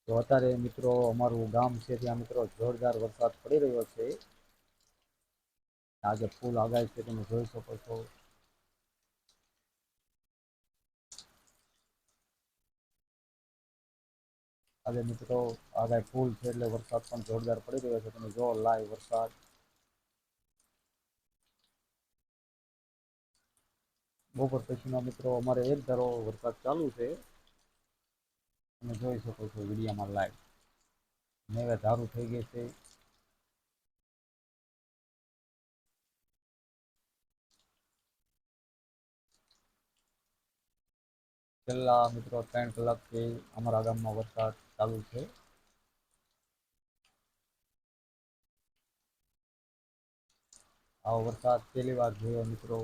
તો અત્યારે મિત્રો અમારું ગામ છે ત્યાં મિત્રો જોરદાર વરસાદ પડી રહ્યો છે. આજે ફૂલ આગાહી છે તમે જોઈ શકો છો. આજે મિત્રો આગાહી ફૂલ છે એટલે વરસાદ પણ જોરદાર પડી રહ્યો છે. તમે જો લાઈવ વરસાદ. બપોર પછીનો મિત્રો અમારે એક ધારો વરસાદ ચાલુ છે. તમે જોઈ શકો છો વિડીયોમાં લાઈવ. હવે ધારું થઈ ગઈ છે. છેલ્લા મિત્રો 3 કલાકથી અમારા ગામમાં વરસાદ ચાલુ છે. આવો વરસાદ પહેલી વાર જોયો મિત્રો.